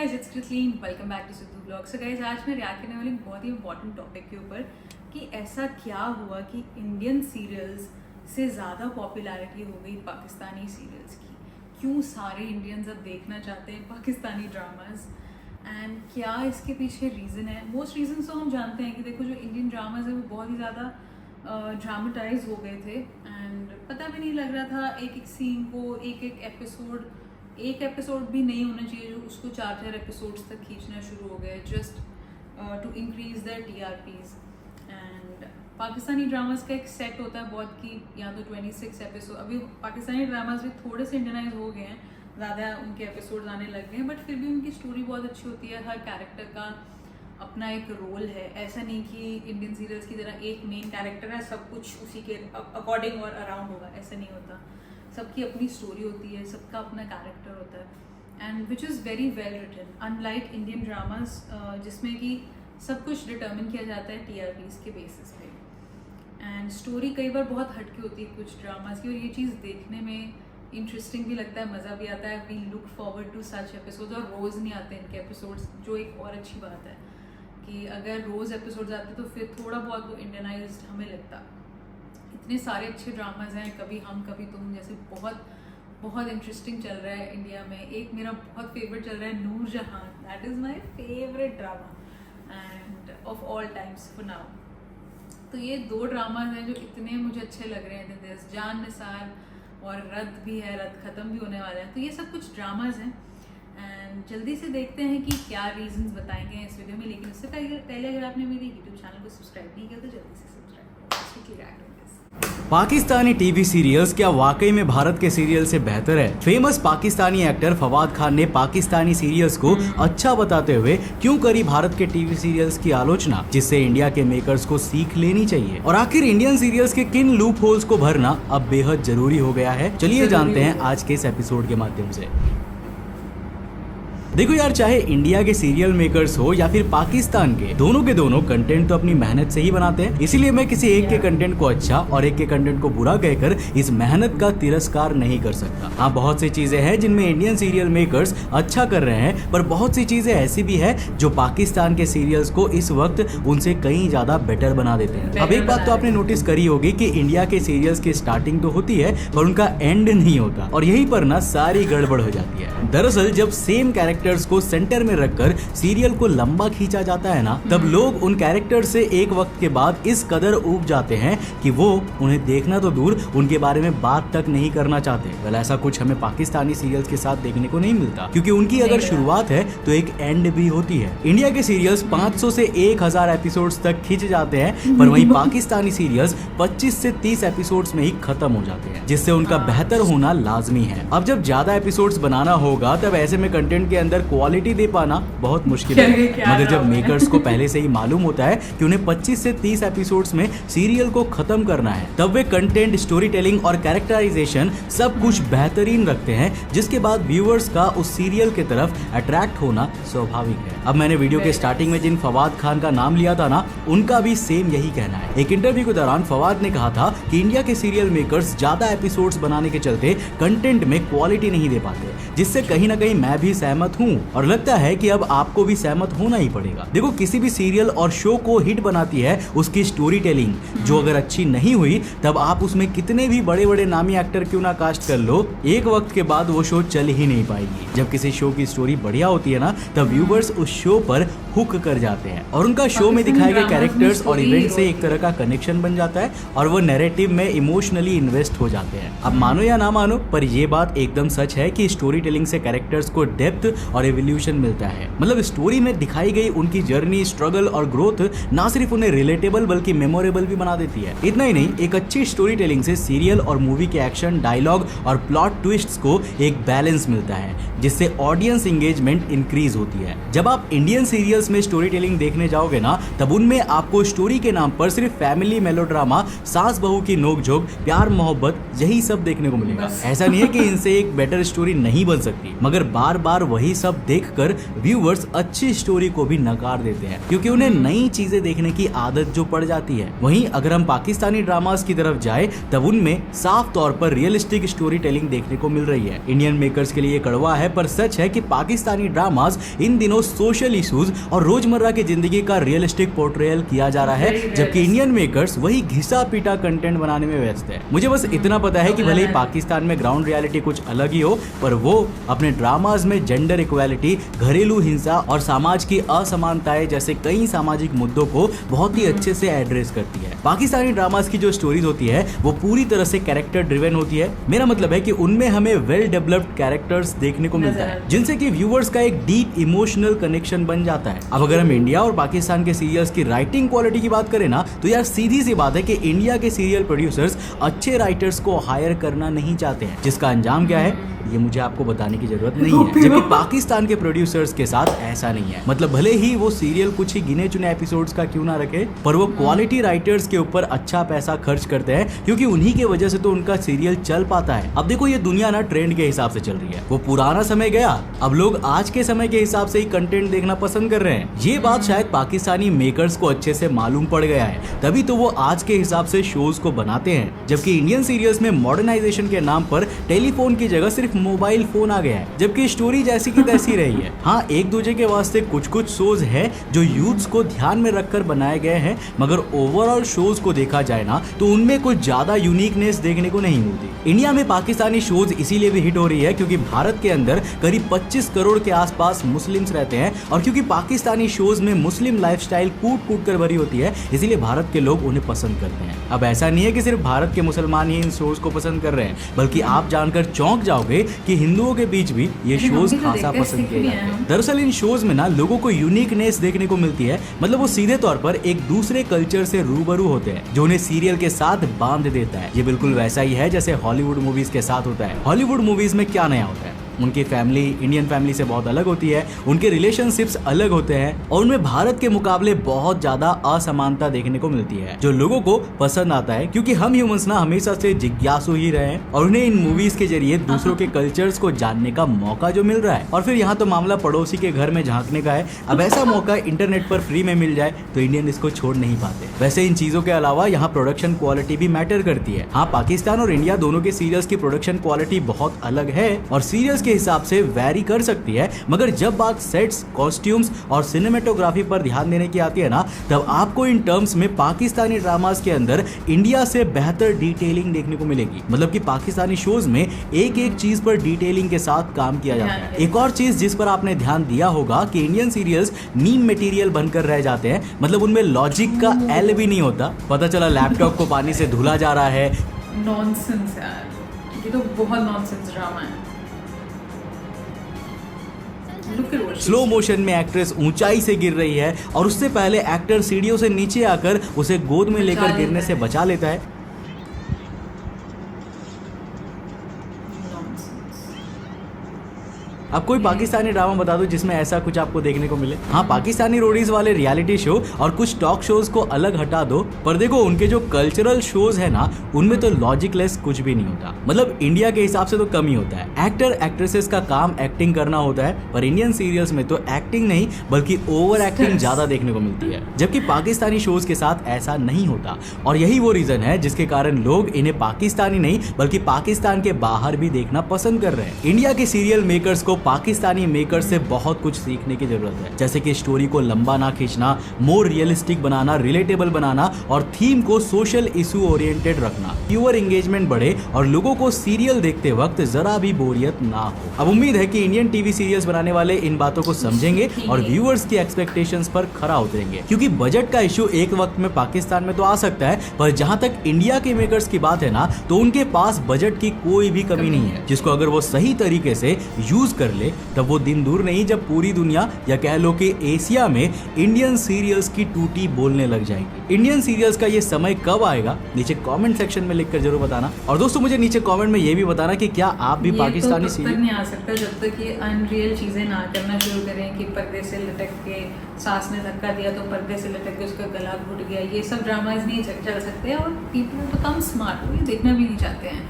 guys, it's Kathleen. Welcome back to Sidhu Vlog. So guys, आज मैं react करने वाली बहुत ही इंपॉर्टेंट टॉपिक के ऊपर कि ऐसा क्या हुआ कि इंडियन सीरियल्स से ज़्यादा पॉपुलैरिटी हो गई पाकिस्तानी सीरियल्स की। क्यों सारे इंडियंस अब देखना चाहते हैं पाकिस्तानी ड्रामाज एंड क्या इसके पीछे रीज़न है। मोस्ट रीजन तो हम जानते हैं कि देखो जो इंडियन ड्रामाज है वो बहुत ही ज़्यादा ड्रामेटाइज हो गए थे एंड पता भी नहीं लग रहा था एक एक सीन को, एक एपिसोड भी नहीं होना चाहिए जो उसको 4 एपिसोड्स तक खींचना शुरू हो गए just to increase that TRPs। And Pakistani dramas का एक सेट होता है बहुत कि या तो 26 एपिसोड, अभी पाकिस्तानी ड्रामास भी थोड़े से इंडियनाइज हो गए हैं, ज़्यादा उनके एपिसोड्स आने लग गए हैं, बट फिर भी उनकी स्टोरी बहुत अच्छी होती है। हर कैरेक्टर का अपना एक रोल है, ऐसा नहीं कि इंडियन सीरियल्स की तरह एक मेन कैरेक्टर है सब कुछ उसी के अकॉर्डिंग और अराउंड होगा, ऐसा नहीं होता। सबकी अपनी स्टोरी होती है, सबका अपना कैरेक्टर होता है and which is very well written, unlike Indian dramas जिसमें कि सब कुछ डिटर्मिन किया जाता है TRPs के बेसिस पे एंड स्टोरी कई बार बहुत हटके होती है कुछ ड्रामास की, और ये चीज़ देखने में इंटरेस्टिंग भी लगता है, मज़ा भी आता है। We look forward to such episodes, और रोज़ नहीं आते इनके एपिसोड्स, जो एक और अच्छी बात है कि अगर रोज़ एपिसोड्स आते तो फिर थोड़ा बहुत वो इंडियनाइज्ड हमें लगता। इतने सारे अच्छे ड्रामाज हैं, कभी हम कभी तुम जैसे बहुत बहुत इंटरेस्टिंग चल रहा है इंडिया में। एक मेरा बहुत फेवरेट चल रहा है Noorjahan, that is my favourite drama and of all times for now. तो ये 2 ड्रामाज हैं जो इतने मुझे अच्छे लग रहे हैं, जान निसार और रद्द भी है, रद्द ख़त्म भी होने वाला है। तो ये सब कुछ ड्रामाज हैं एंड जल्दी से देखते हैं कि क्या रीजंस बताएंगे इस वीडियो में। लेकिन उससे पहले अगर आपने मेरे यूट्यूब चैनल को सब्सक्राइब नहीं किया तो जल्दी से सब्सक्राइब करो। पाकिस्तानी टीवी सीरियल्स क्या वाकई में भारत के सीरियल से बेहतर है? फेमस पाकिस्तानी एक्टर फवाद खान ने पाकिस्तानी सीरियल्स को अच्छा बताते हुए क्यों करी भारत के टीवी सीरियल्स की आलोचना, जिससे इंडिया के मेकर्स को सीख लेनी चाहिए। और आखिर इंडियन सीरियल्स के किन लूप होल्स को भरना अब बेहद जरूरी हो गया है, चलिए जानते हैं आज के इस एपिसोड के माध्यम से। देखो यार, चाहे इंडिया के सीरियल मेकर्स हो या फिर पाकिस्तान के दोनों कंटेंट तो अपनी मेहनत से ही बनाते हैं, इसीलिए मैं किसी एक के कंटेंट को अच्छा और एक के कंटेंट को बुरा कहकर इस मेहनत का तिरस्कार नहीं कर सकता। हाँ, बहुत सी चीजें हैं जिनमें इंडियन सीरियल मेकर्स अच्छा कर रहे हैं, पर बहुत सी चीजें ऐसी भी है जो पाकिस्तान के सीरियल्स को इस वक्त उनसे कहीं ज्यादा बेटर बना देते हैं। अब एक बात तो आपने नोटिस करी होगी कि इंडिया के सीरियल्स की स्टार्टिंग तो होती है पर उनका एंड नहीं होता, और यहीं पर ना सारी गड़बड़ हो जाती है। दरअसल जब सेम कैरेक्टर्स को सेंटर में रखकर सीरियल को लंबा खींचा जाता है ना, तब लोग उन कैरेक्टर से एक वक्त के बाद इस कदर ऊब जाते हैं कि वो उन्हें देखना तो दूर, उनके बारे में बात तक नहीं करना चाहते। वेल, ऐसा कुछ हमें पाकिस्तानी सीरियल्स के साथ देखने को नहीं मिलता, क्योंकि उनकी अगर शुरुआत है तो एक एंड भी होती है। इंडिया के सीरियल्स 500 से 1000 एपिसोड्स तक खींच जाते हैं, पर वहीं पाकिस्तानी सीरियल्स 25 से 30 एपिसोड्स में ही खत्म हो जाते हैं, जिससे उनका बेहतर होना लाजमी है। अब जब ज्यादा एपिसोड्स बनाना होगा तब ऐसे में कंटेंट के अंदर क्वालिटी दे पाना बहुत मुश्किल है। मगर जब मेकर्स को पहले से ही मालूम होता है कि उन्हें 25 से 30 एपिसोड्स में सीरियल को खत्म करना है, तब वे कंटेंट, स्टोरी टेलिंग और कैरेक्टराइजेशन सब कुछ बेहतरीन रखते हैं, जिसके बाद व्यूअर्स का उस सीरियल की तरफ अट्रैक्ट होना स्वाभाविक है। अब मैंने वीडियो के स्टार्टिंग में जिन फवाद खान का नाम लिया था ना, उनका भी सेम यही कहना है। एक इंटरव्यू के दौरान फवाद ने कहा था कि इंडिया के सीरियल मेकर्स ज्यादा एपिसोड्स बनाने के चलते कंटेंट में क्वालिटी नहीं दे पाते, जिससे कहीं ना कहीं मैं भी सहमत हूँ और लगता है कि अब आपको भी सहमत होना ही पड़ेगा। देखो, किसी भी सीरियल और शो को हिट बनाती है उसकी स्टोरी टेलिंग, जो अगर अच्छी नहीं हुई तब आप उसमें कितने भी बड़े बड़े नामी एक्टर क्यों ना कास्ट कर लो, एक वक्त के बाद वो शो चल ही नहीं पाएगी। जब किसी शो की स्टोरी बढ़िया होती है ना, तब व्यूवर्स उस शो पर हुक कर जाते हैं और उनका शो में दिखाए गए कैरेक्टर्स और इवेंट से एक तरह का कनेक्शन बन जाता है और वो नैरेटिव में इमोशनली इन्वेस्ट हो जाते हैं। अब मानो या ना मानो, पर ये बात एकदम सच है कि स्टोरी टेलिंग से कैरेक्टर्स को डेप्थ और एवोल्यूशन मिलता है। मतलब स्टोरी में दिखाई गई उनकी जर्नी, स्ट्रगल और ग्रोथ ना सिर्फ उन्हें रिलेटेबल बल्कि मेमोरेबल भी बना देती है। इतना ही नहीं, एक अच्छी स्टोरी टेलिंग से सीरियल और मूवी के एक्शन, डायलॉग और प्लॉट ट्विस्ट्स को एक बैलेंस मिलता है, जिससे ऑडियंस एंगेजमेंट इंक्रीज होती है। जब आप इंडियन सीरियल्स में स्टोरी टेलिंग देखने जाओगे ना, तब उनमें आपको स्टोरी के नाम पर सिर्फ फैमिली मेलोड्रामा, सास बहू की नोकझोंक, प्यार मोहब्बत, यही सब देखने को मिलेगा। ऐसा नहीं है कि इनसे एक बेटर स्टोरी नहीं बन सकती, मगर बार बार वही वही सब देखकर व्यूअर्स अच्छी स्टोरी को भी नकार देते हैं क्योंकि उन्हें नई चीजें देखने की आदत जो पड़ जाती है। वहीं अगर हम पाकिस्तानी ड्रामास की तरफ जाए तब उनमें साफ तौर पर रियलिस्टिक स्टोरी टेलिंग देखने को मिल रही है। इंडियन मेकर्स के लिए कड़वा है पर सच है कि पाकिस्तानी ड्रामास इन दिनों सोशल इश्यूज और रोजमर्रा की जिंदगी का रियलिस्टिक पोर्ट्रेयल किया जा रहा है, जबकि इंडियन मेकर्स वही घिसा पीटा कंटेंट बनाने में व्यस्त है। मुझे बस इतना पता है कि भले ही पाकिस्तान में ग्राउंड रियलिटी कुछ अलग ही हो, पर वो अपने ड्रामाज में जेंडर इक्वालिटी, घरेलू हिंसा और समाज की असमानताएं जैसे कई सामाजिक मुद्दों को बहुत ही अच्छे से एड्रेस करती है। पाकिस्तानी ड्रामास की जो स्टोरीज होती है वो पूरी तरह से कैरेक्टर ड्रिवन होती है। मेरा मतलब है कि उनमें हमें वेल डेवलप्ड कैरेक्टर्स देखने को मिलता है जिनसे कि व्यूअर्स का एक डीप इमोशनल कनेक्शन बन जाता है। अब अगर हम इंडिया और पाकिस्तान के सीरियल्स की राइटिंग क्वालिटी की बात करें ना, तो यार सीधी सी बात है कि इंडिया के सीरियल प्रोड्यूसर्स अच्छे राइटर्स को हायर करना नहीं चाहते हैं, जिसका अंजाम क्या है ये मुझे आपको बताने की जरूरत नहीं है। जबकि पाकिस्तान के प्रोड्यूसर्स के साथ ऐसा नहीं है। मतलब भले ही वो सीरियल कुछ ही गिने चुने एपिसोड्स का क्यों ना रखे, पर वो क्वालिटी राइटर्स के ऊपर अच्छा पैसा खर्च करते हैं क्योंकि उन्हीं की वजह से तो उनका सीरियल चल पाता है। अब देखो ये दुनिया ना ट्रेंड के हिसाब से चल रही है। वो पुराना समय गया, अब लोग आज के समय के हिसाब से ही कंटेंट देखना पसंद कर रहे हैं। ये बात शायद पाकिस्तानी मेकर्स को अच्छे से मालूम पड़ गया है, तभी तो वो आज के हिसाब से शोज को बनाते हैं। जबकि इंडियन सीरियल्स में मॉडर्नाइजेशन के नाम पर टेलीफोन की जगह सिर्फ मोबाइल फोन आ गया है, जबकि स्टोरी जैसी की तैसी रही है। हाँ, एक दूसरे के वास्ते कुछ कुछ शोज है जो यूथ्स को ध्यान में रखकर बनाए गए हैं, मगर ओवरऑल शोज को देखा जाए ना तो उनमें कुछ ज्यादा यूनिकनेस देखने को नहीं मिलती। इंडिया में पाकिस्तानी शोज इसीलिए भी हिट हो रही है क्योंकि भारत के अंदर करीब 25 करोड़ के आसपास मुस्लिम्स रहते हैं और क्योंकि पाकिस्तानी शोज में मुस्लिम लाइफस्टाइल कूट कूट कर भरी होती है, इसीलिए भारत के लोग उन्हें पसंद करते हैं। अब ऐसा नहीं है कि सिर्फ भारत के मुसलमान ही इन शोज को पसंद कर रहे हैं, बल्कि आप जानकर चौंक जाओगे कि हिंदुओं के बीच भी ये शोज खासा पसंद किए जाते हैं। दरअसल इन शोज में ना लोगों को यूनिकनेस देखने को मिलती है। मतलब वो सीधे तौर पर एक दूसरे कल्चर से रूबरू होते हैं जो उन्हें सीरियल के साथ बांध देता है। ये बिल्कुल वैसा ही है जैसे हॉलीवुड मूवीज के साथ होता है। हॉलीवुड मूवीज में क्या नया होता है, उनकी फैमिली इंडियन फैमिली से बहुत अलग होती है, उनके रिलेशनशिप्स अलग होते हैं और उनमें भारत के मुकाबले बहुत ज्यादा असमानता देखने को मिलती है जो लोगों को पसंद आता है क्योंकि हम ह्यूमंस ना हमेशा से जिज्ञासु ही रहे हैं और उन्हें इन मूवीज के जरिए दूसरों के कल्चर्स को जानने का मौका जो मिल रहा है। और फिर यहाँ तो मामला पड़ोसी के घर में झांकने का है। अब ऐसा मौका इंटरनेट पर फ्री में मिल जाए तो इंडियन इसको छोड़ नहीं पाते। वैसे इन चीजों के अलावा यहाँ प्रोडक्शन क्वालिटी भी मैटर करती है। हाँ, पाकिस्तान और इंडिया दोनों के सीरियल्स की प्रोडक्शन क्वालिटी बहुत अलग है और सीरियल्स के हिसाब से वैरी कर सकती है, मगर जब बात सेट्स, कॉस्ट्यूम्स और सिनेमेटोग्राफी पर ध्यान देने की आती है ना, तब आपको इन टर्म्स में पाकिस्तानी ड्रामास के अंदर इंडिया से बेहतर डिटेलिंग देखने को मिलेगी। मतलब कि पाकिस्तानी शोज में एक एक चीज पर डिटेलिंग के साथ काम किया जाता है। एक और चीज जिस पर आपने ध्यान दिया होगा कि इंडियन सीरियल्स मीम मटेरियल बनकर रह जाते हैं। मतलब उनमें लॉजिक का एल भी नहीं होता। पता चला लैपटॉप को पानी से धुला जा रहा है। नॉनसेंस यार, ये तो बहुत नॉनसेंस ड्रामा है। स्लो मोशन में एक्ट्रेस ऊंचाई से गिर रही है और उससे पहले एक्टर सीढ़ियों से नीचे आकर उसे गोद में लेकर गिरने से बचा लेता है। अब कोई पाकिस्तानी ड्रामा बता दो जिसमें ऐसा कुछ आपको देखने को मिले। हाँ, पाकिस्तानी रोडीज वाले रियलिटी शो और कुछ टॉक शोज को अलग हटा दो, पर देखो उनके जो कल्चरल शोज है ना, उनमें तो लॉजिकलेस कुछ भी नहीं होता। मतलब इंडिया के हिसाब से तो कम ही होता है। एक्टर एक्ट्रेसेस का काम एक्टिंग करना होता है, पर इंडियन सीरियल्स में तो एक्टिंग नहीं बल्कि ओवर एक्टिंग ज्यादा देखने को मिलती है, जबकि पाकिस्तानी शोज के साथ ऐसा नहीं होता। और यही वो रीजन है जिसके कारण लोग इन्हें पाकिस्तानी नहीं बल्कि पाकिस्तान के बाहर भी देखना पसंद कर रहे हैं। इंडिया के सीरियल मेकर्स को पाकिस्तानी मेकर से बहुत कुछ सीखने की जरूरत है, जैसे कि स्टोरी को लंबा ना खींचना, मोर रियलिस्टिक बनाना, रिलेटेबल बनाना और थीम को सोशल इशू ओरिएंटेड रखना। व्यूअर एंगेजमेंट बढ़े और लोगों को सीरियल देखते वक्त जरा भी बोरियत ना हो। अब उम्मीद है कि इंडियन टीवी सीरियल्स बनाने वाले इन बातों को समझेंगे और व्यूअर्स की एक्सपेक्टेशंस पर खरा उतरेंगे, क्योंकि बजट का इशू एक वक्त में पाकिस्तान में तो आ सकता है, पर जहां तक इंडिया के मेकर्स की बात है ना, तो उनके पास बजट की कोई भी कमी नहीं है, जिसको अगर वो सही तरीके से यूज कर ले तब वो दिन दूर नहीं जब पूरी दुनिया या कह लो कि एशिया में इंडियन सीरियल्स की टूटी बोलने लग जाएगी। इंडियन सीरियल्स का ये समय कब आएगा, नीचे कमेंट सेक्शन में लिखकर जरूर बताना। और दोस्तों मुझे नीचे कमेंट में ये भी बताना कि क्या आप भी पाकिस्तानी सीरियल नहीं आ सकता जब तक ये अनरियल चीजें ना करना शुरू करें कि पर्दे से लटक के सास ने धक्का दिया तो पर्दे से लटक के उसका गला घुट गया। ये सब ड्रामाज नहीं चल सकते और पीपल तो कम स्मार्ट हो, ये देखना भी नहीं चाहते हैं।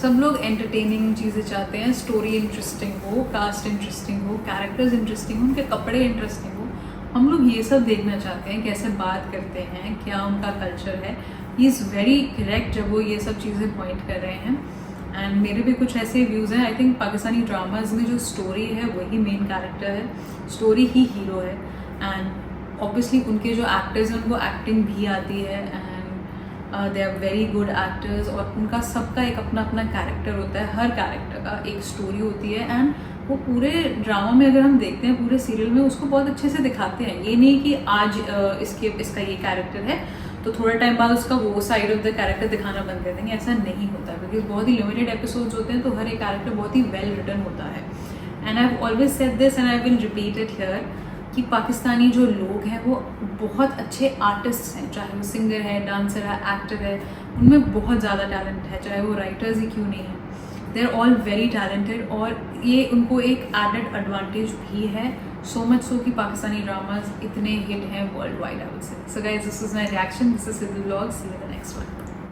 सब लोग एंटरटेनिंग चीज़ें चाहते हैं, स्टोरी इंटरेस्टिंग हो, कास्ट इंटरेस्टिंग हो, कैरेक्टर्स इंटरेस्टिंग हो, उनके कपड़े इंटरेस्टिंग हो। हम लोग ये सब देखना चाहते हैं, कैसे बात करते हैं, क्या उनका कल्चर है। ही इज़ वेरी करेक्ट जब वो ये सब चीज़ें पॉइंट कर रहे हैं। एंड मेरे भी कुछ ऐसे व्यूज़ हैं। आई थिंक पाकिस्तानी ड्रामाज में जो स्टोरी है वही मेन कैरेक्टर है, स्टोरी ही हीरो है। एंड ऑब्वियसली उनके जो एक्टर्स हैं उनको एक्टिंग भी आती है and they are very good actors. और उनका सबका एक अपना अपना कैरेक्टर होता है, हर कैरेक्टर का एक स्टोरी होती है। एंड वो पूरे ड्रामा में अगर हम देखते हैं, पूरे सीरियल में उसको बहुत अच्छे से दिखाते हैं। ये नहीं कि आज इसका ये कैरेक्टर है तो थोड़ा टाइम बाद उसका वो साइड ऑफ द कैरेक्टर दिखाना बंद कर देंगे, ऐसा नहीं होता। बिकॉज बहुत ही लिमिटेड एपिसोड्स होते हैं तो हर एक कैरेक्टर बहुत ही वेल रिटन होता है। And I have always said this and I will repeat it here कि पाकिस्तानी जो लोग हैं वो बहुत अच्छे आर्टिस्ट हैं, चाहे वो सिंगर है, डांसर है, एक्टर है, उनमें बहुत ज़्यादा टैलेंट है, चाहे वो राइटर्स ही क्यों नहीं है। They are all very talented और ये उनको एक एडेड एडवांटेज भी है। सो मच सो कि पाकिस्तानी ड्रामाज इतने हिट हैं world wide, I would say. So guys, this is my reaction, this is Sidhu vlogs, see you in the next one.